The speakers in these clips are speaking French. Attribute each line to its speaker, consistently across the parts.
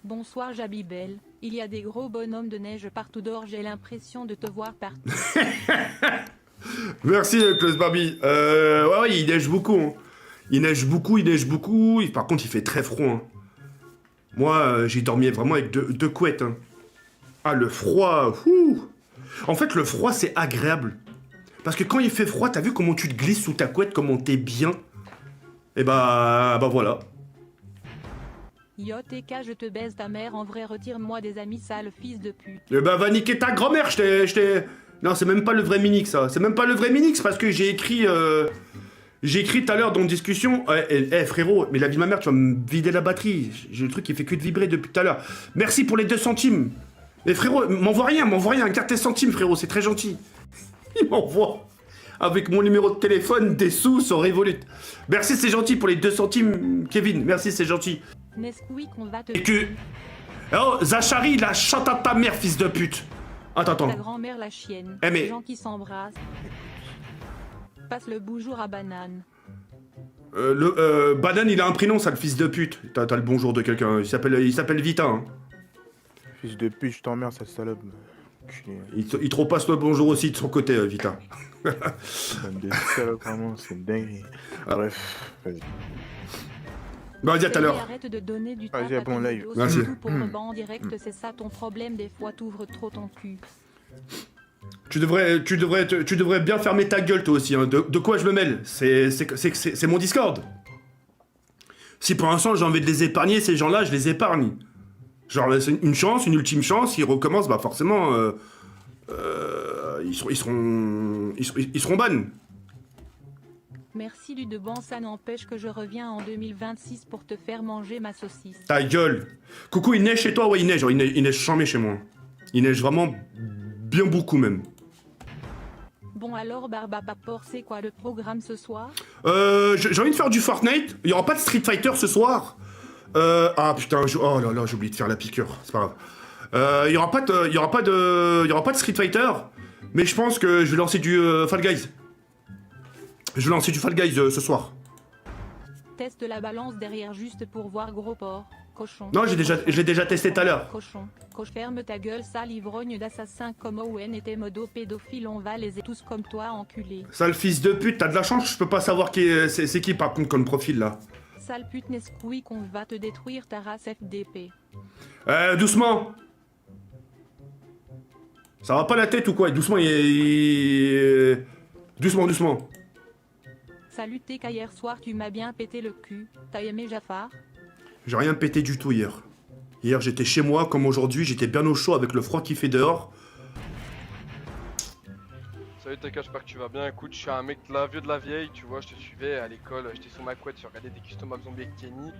Speaker 1: Bonsoir Jabibel, il y a des gros bonhommes de neige partout dehors, j'ai l'impression de te voir partout.
Speaker 2: Merci Klaus Barbie. Ouais, il neige beaucoup. Hein. Il neige beaucoup, il neige beaucoup. Par contre, il fait très froid. Hein. Moi, j'ai dormi vraiment avec deux couettes. Hein. Ah, le froid. Ouh. En fait, le froid, c'est agréable. Parce que quand il fait froid, t'as vu comment tu te glisses sous ta couette, comment t'es bien. Et bah voilà.
Speaker 1: Yo TK, je te baise ta mère, en vrai retire-moi des amis sales fils de pute.
Speaker 2: Et bah va niquer ta grand-mère, je t'ai... Non, c'est même pas le vrai Minix, ça. C'est même pas le vrai Minix, parce que j'ai écrit... J'ai écrit tout à l'heure dans une discussion... frérot, mais la vie de ma mère, tu vas me vider la batterie. J'ai le truc qui fait que de vibrer depuis tout à l'heure. Merci pour les 2 centimes. Mais frérot, m'envoie rien, garde tes centimes, frérot, c'est très gentil. Il m'envoie... Avec mon numéro de téléphone, des sous sur Revolut. Merci, c'est gentil pour les 2 centimes, Kevin. Merci, c'est gentil.
Speaker 1: Nesquik, on va te...
Speaker 2: Et que... Oh, Zachary, la chante à ta mère, fils de pute. Attends.
Speaker 1: Ta grand-mère la chienne.
Speaker 2: Eh mais...
Speaker 1: Les gens qui s'embrassent. Passe le bonjour à Banane.
Speaker 2: Banane, il a un prénom, ça, le fils de pute. T'as le bonjour de quelqu'un. Il s'appelle Vita. Hein.
Speaker 3: Fils de pute, je t'emmerde, cette salope.
Speaker 2: Il te repasse le bonjour aussi de son côté, Vita.
Speaker 3: Des salopes, vraiment, c'est une dinguerie. Bref, vas-y.
Speaker 2: Bah, dis à tout à l'heure.
Speaker 1: Arrête de donner du temps
Speaker 3: Vas-y, bon live.
Speaker 2: Merci.
Speaker 1: Surtout pour le banc en direct, c'est ça ton problème, des fois t'ouvres trop ton cul.
Speaker 2: Tu devrais bien fermer ta gueule, toi aussi. Hein. De quoi je me mêle? C'est mon Discord. Si pour l'instant j'ai envie de les épargner, ces gens-là, je les épargne. Genre, c'est une chance, une ultime chance, ils recommencent, bah forcément, ils seront ban.
Speaker 1: Merci Ludeban, ça n'empêche que je reviens en 2026 pour te faire manger ma saucisse.
Speaker 2: Ta gueule. Coucou, il neige chez toi? Ouais, il neige. Il neige chambé chez moi. Il neige vraiment bien beaucoup même.
Speaker 1: Bon alors Barbapapor, c'est quoi le programme ce soir?
Speaker 2: J'ai envie de faire du Fortnite. Il y aura pas de Street Fighter ce soir. Ah putain, oh là là, j'ai oublié de faire la piqûre. C'est pas grave. Il y aura pas de Street Fighter. Mais je pense que je vais lancer du Fall Guys. Je vais lancer du Fall Guys ce soir.
Speaker 1: Teste la balance derrière juste pour voir gros porc. Cochon.
Speaker 2: Non, je l'ai déjà testé tout à l'heure.
Speaker 1: Cochon. Ferme ta gueule, sale ivrogne d'assassin comme Owen et tes modos pédophiles, on va les tous comme toi, enculé.
Speaker 2: Sale fils de pute, t'as de la chance, je peux pas savoir c'est qui par contre comme profil là.
Speaker 1: Sale pute Nesquik, on va te détruire ta race FDP.
Speaker 2: Doucement. Ça va pas la tête ou quoi? Doucement, Doucement.
Speaker 1: Salut TK, hier soir tu m'as bien pété le cul. T'as aimé Jafar?
Speaker 2: J'ai rien pété du tout hier. Hier j'étais chez moi comme aujourd'hui, j'étais bien au chaud avec le froid qui fait dehors.
Speaker 4: Salut TK, j'espère que tu vas bien. Écoute, je suis un mec de la vieux de la vieille, tu vois, je te suivais à l'école, j'étais sur ma couette, je regardais des custom of zombies avec Kenny.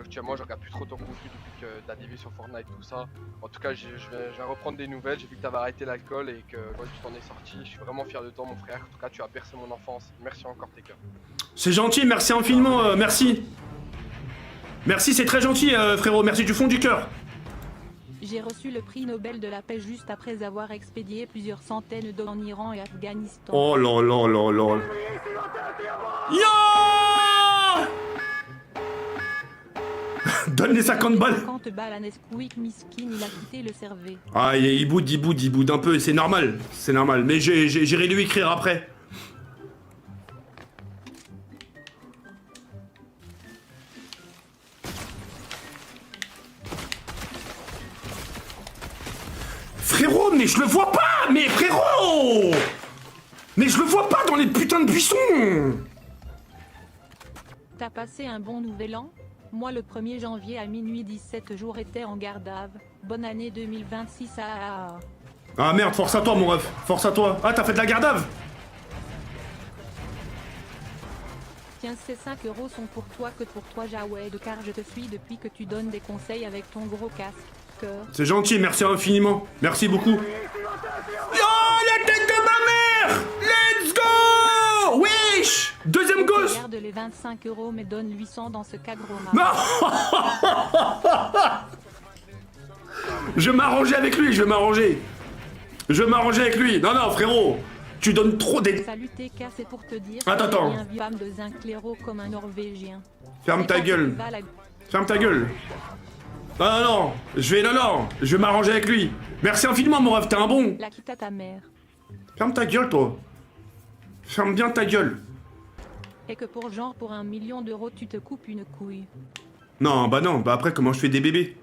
Speaker 4: Actuellement, je regarde plus trop ton contenu depuis que t'as dévié sur Fortnite, tout ça. En tout cas, je vais reprendre des nouvelles, j'ai vu que t'avais arrêté l'alcool et que quand tu t'en es sorti, je suis vraiment fier de toi, mon frère. En tout cas, tu as bercé mon enfance. Merci encore, TK.
Speaker 2: C'est gentil, merci infiniment, merci. Merci, c'est très gentil, frérot, merci du fond du cœur.
Speaker 1: J'ai reçu le prix Nobel de la paix juste après avoir expédié plusieurs centaines d'hommes en Iran et Afghanistan.
Speaker 2: Oh là là là là. Yo. Donne les 50 balles.
Speaker 1: 50 balles à Nesquik, miskin, il a quitté le cerveau.
Speaker 2: Ah, il boude un peu, c'est normal, mais j'irai lui écrire après. Frérot, mais je le vois pas! Mais frérot! Mais je le vois pas dans les putains de buissons!
Speaker 1: T'as passé un bon nouvel an? Moi le 1er janvier à minuit 17 jours était en Gardave. Bonne année 2026 à...
Speaker 2: Ah merde, force à toi mon ref, force à toi. Ah, t'as fait de la Gardave?
Speaker 1: Tiens, ces 5 € sont pour toi que pour toi Jawed, car je te suis depuis que tu donnes des conseils avec ton gros casque.
Speaker 2: C'est gentil, merci infiniment. Merci beaucoup. Yo, la tête de ma mère! Let's go! Wesh! Deuxième gosse!
Speaker 1: Regarde les 25 € mais donne 800 dans ce cagroma.
Speaker 2: Non! Je vais m'arranger avec lui, je vais m'arranger avec lui. Non, frérot, tu donnes trop des...
Speaker 1: Salut TK, c'est pour te dire...
Speaker 2: Attends.
Speaker 1: Un femme de Zincléro comme un Norvégien.
Speaker 2: Ferme ta gueule. Ferme ta gueule. Ah non, je vais m'arranger avec lui. Merci infiniment, mon rêve, t'es un bon.
Speaker 1: La quitte à ta mère.
Speaker 2: Ferme ta gueule, toi. Ferme bien ta gueule.
Speaker 1: Et que pour 1 million d'euros, tu te coupes une couille.
Speaker 2: Non, bah après, comment je fais des bébés?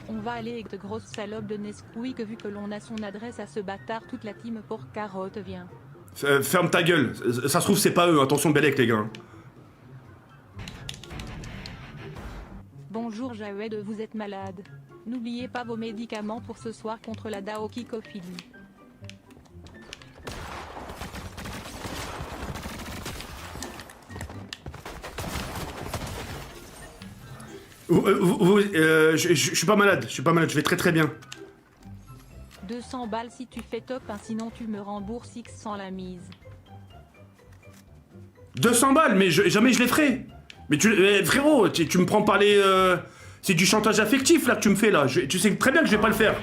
Speaker 1: On va aller avec de grosses salopes de Nesquik vu que l'on a son adresse à ce bâtard, toute la team pour carotte vient.
Speaker 2: Ferme ta gueule. Ça se trouve, c'est pas eux. Attention, Bellec, les gars.
Speaker 1: Bonjour Jawed, vous êtes malade. N'oubliez pas vos médicaments pour ce soir contre la daokikophilie.
Speaker 2: Je suis pas malade, je vais très très bien.
Speaker 1: 200 balles si tu fais top, hein, sinon tu me rembourses X sans la mise.
Speaker 2: 200 balles, mais jamais je les ferai. Mais frérot, tu me prends par les... c'est du chantage affectif là que tu me fais là. Tu sais très bien que je vais pas le faire.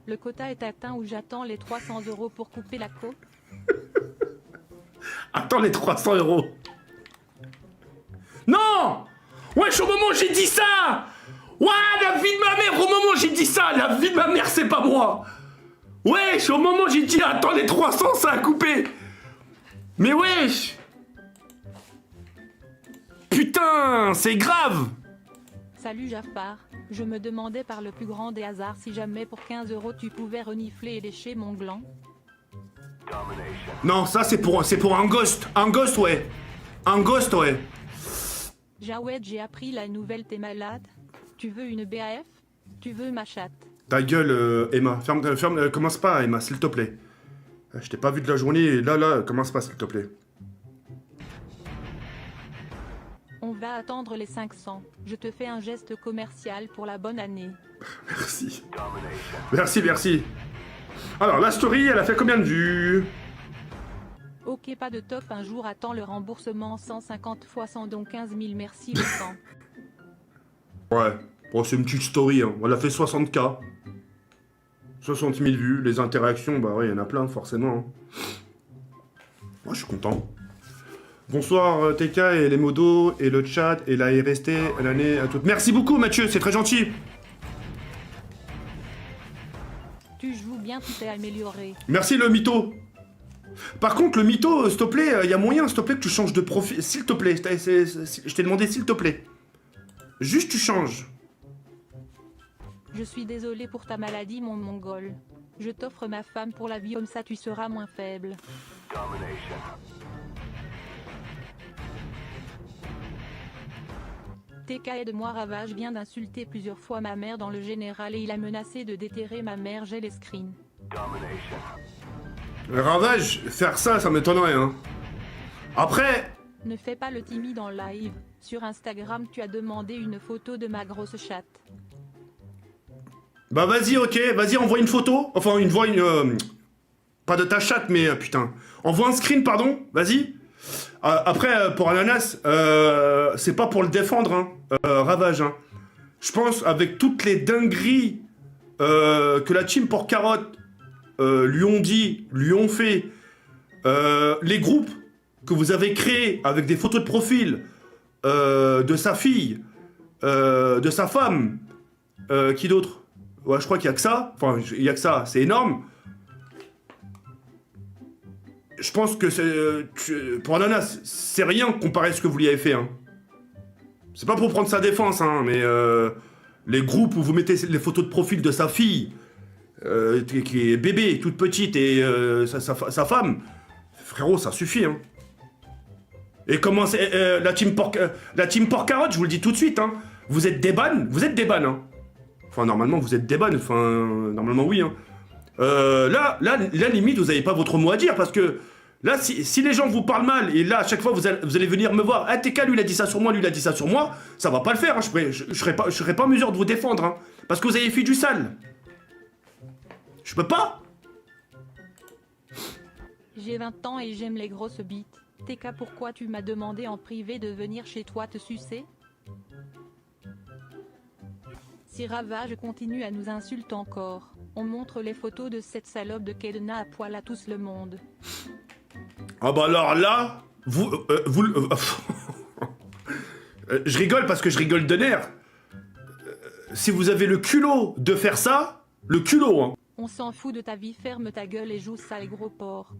Speaker 1: Le quota est atteint ou j'attends les 300 € pour couper la coque.
Speaker 2: Attends les 300 €. Non! Wesh, au moment où j'ai dit ça! Ouais, la vie de ma mère, au moment où j'ai dit ça, la vie de ma mère, c'est pas moi! Wesh, au moment où j'ai dit attends les 300, ça a coupé! Mais wesh! Putain, c'est grave!
Speaker 1: Salut Jafar, je me demandais par le plus grand des hasards si jamais pour 15 € tu pouvais renifler et lécher mon gland.
Speaker 2: Non, ça c'est pour un ghost. Un ghost, ouais. Un ghost, ouais.
Speaker 1: Jawed, j'ai appris la nouvelle, t'es malade? Tu veux une BAF? Tu veux ma chatte?
Speaker 2: Ta gueule, Emma. Commence pas, Emma, s'il te plaît. Je t'ai pas vu de la journée, là, commence pas, s'il te plaît.
Speaker 1: On va attendre les 500. Je te fais un geste commercial pour la bonne année.
Speaker 2: Merci. Merci. Alors, la story, elle a fait combien de vues?
Speaker 1: Ok, pas de top, un jour attends le remboursement 150 fois 100, donc 15 000, merci le temps.
Speaker 2: Ouais, bon, c'est une petite story, hein. Elle a fait 60K. 60 000 vues, les interactions, bah ouais, il y en a plein, forcément. Hein. Moi, je suis content. Bonsoir, TK et les modos, et le chat, et la RST, l'année à toutes. Merci beaucoup, Mathieu, c'est très gentil.
Speaker 1: Tu joues bien, tout est amélioré.
Speaker 2: Merci, le mytho. Par contre, le mytho, s'il te plaît, il y a moyen, s'il te plaît, que tu changes de profil. S'il te plaît, je t'ai demandé s'il te plaît. Juste, tu changes.
Speaker 1: Je suis désolé pour ta maladie, mon mongol. Je t'offre ma femme pour la vie, comme ça tu seras moins faible. TK aide-moi, Ravage vient d'insulter plusieurs fois ma mère dans le général et il a menacé de déterrer ma mère, j'ai les screens.
Speaker 2: Ravage, faire ça, ça m'étonnerait, hein. Après...
Speaker 1: Ne fais pas le timide en live. Sur Instagram, tu as demandé une photo de ma grosse chatte.
Speaker 2: Bah vas-y, ok, vas-y, envoie une photo. Enfin, pas de ta chatte, mais putain. Envoie un screen, pardon, vas-y. Après, pour Ananas, c'est pas pour le défendre, hein, Ravage. Hein. Je pense, avec toutes les dingueries que la team pour Carotte lui ont dit, lui ont fait, les groupes que vous avez créés avec des photos de profil de sa fille, de sa femme, qui d'autre? Ouais, je crois qu'il y a que ça. Enfin, il y a que ça, c'est énorme. Je pense que pour Ananas, c'est rien comparé à ce que vous lui avez fait. Hein. C'est pas pour prendre sa défense, hein, mais les groupes où vous mettez les photos de profil de sa fille, qui est bébé, toute petite, et sa femme, frérot, ça suffit. Hein. Et comment c'est la team Porcarotte, je vous le dis tout de suite, hein, vous êtes des bannes, hein. Enfin, normalement, vous êtes des bannes, normalement, oui, hein. Là, limite, vous n'avez pas votre mot à dire, parce que là, si les gens vous parlent mal, et là, à chaque fois, vous allez venir me voir, ah, TK, lui, il a dit ça sur moi, ça va pas le faire, hein. Je serai pas en mesure de vous défendre, hein, parce que vous avez fait du sale. Je peux pas.
Speaker 1: J'ai 20 ans et j'aime les grosses bites. TK, pourquoi tu m'as demandé en privé de venir chez toi te sucer? Si Ravage continue à nous insulter encore, on montre les photos de cette salope de Kedna à poil à tous le monde.
Speaker 2: Ah bah alors là, je rigole parce que je rigole de nerfs. Si vous avez le culot de faire ça, le culot, hein.
Speaker 1: On s'en fout de ta vie, ferme ta gueule et joue sale gros porc.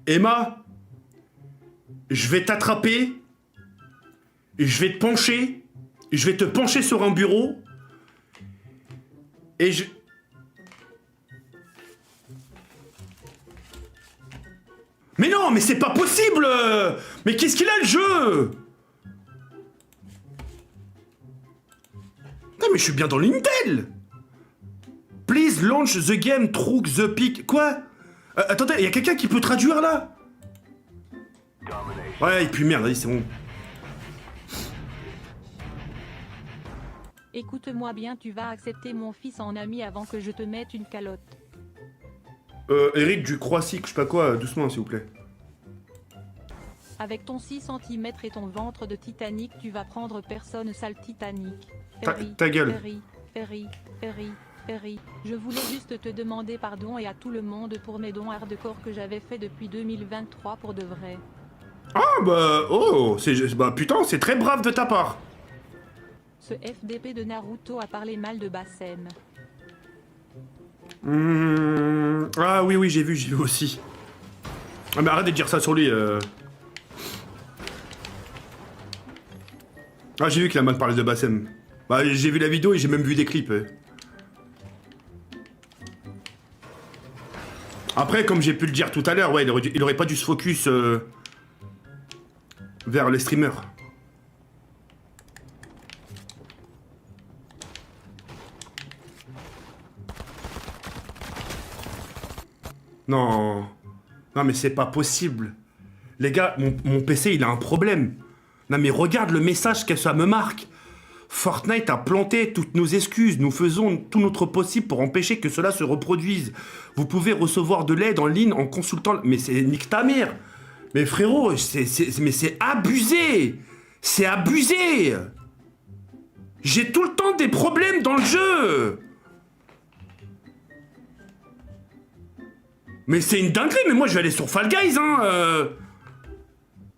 Speaker 2: Emma, je vais t'attraper, je vais te pencher, je vais te pencher sur un bureau, et je... Mais non, mais c'est pas possible! Mais qu'est-ce qu'il a le jeu? Non mais je suis bien dans l'Intel! Please launch the game through the peak. Quoi? Attendez, il y a quelqu'un qui peut traduire là? Ouais, et puis merde, allez, c'est bon.
Speaker 1: Écoute-moi bien, tu vas accepter mon fils en ami avant que je te mette une calotte.
Speaker 2: Eric du Croatie, je sais pas quoi, doucement s'il vous plaît.
Speaker 1: Avec ton 6 cm et ton ventre de Titanic, tu vas prendre personne sale Titanic.
Speaker 2: Ta gueule.
Speaker 1: Ferry. Je voulais juste te demander pardon et à tout le monde pour mes dons hardcore que j'avais fait depuis 2023 pour de vrai.
Speaker 2: Ah bah, oh, bah putain, c'est très brave de ta part.
Speaker 1: Ce FDP de Naruto a parlé mal de Bassem.
Speaker 2: Ah oui, j'ai vu aussi. Ah mais arrête de dire ça sur lui. Ah j'ai vu qu'il a mal parlé de Bassem. Bah j'ai vu la vidéo et j'ai même vu des clips. Après, comme j'ai pu le dire tout à l'heure, ouais, il aurait pas dû se focus vers les streamers. Non. Non mais c'est pas possible. Les gars, mon PC il a un problème. Non mais regarde le message que ça me marque. Fortnite a planté toutes nos excuses. Nous faisons tout notre possible pour empêcher que cela se reproduise. Vous pouvez recevoir de l'aide en ligne en consultant... Mais c'est nique ta mère. Mais frérot, mais c'est abusé. C'est abusé. J'ai tout le temps des problèmes dans le jeu. Mais c'est une dinguerie. Mais moi je vais aller sur Fall Guys, hein.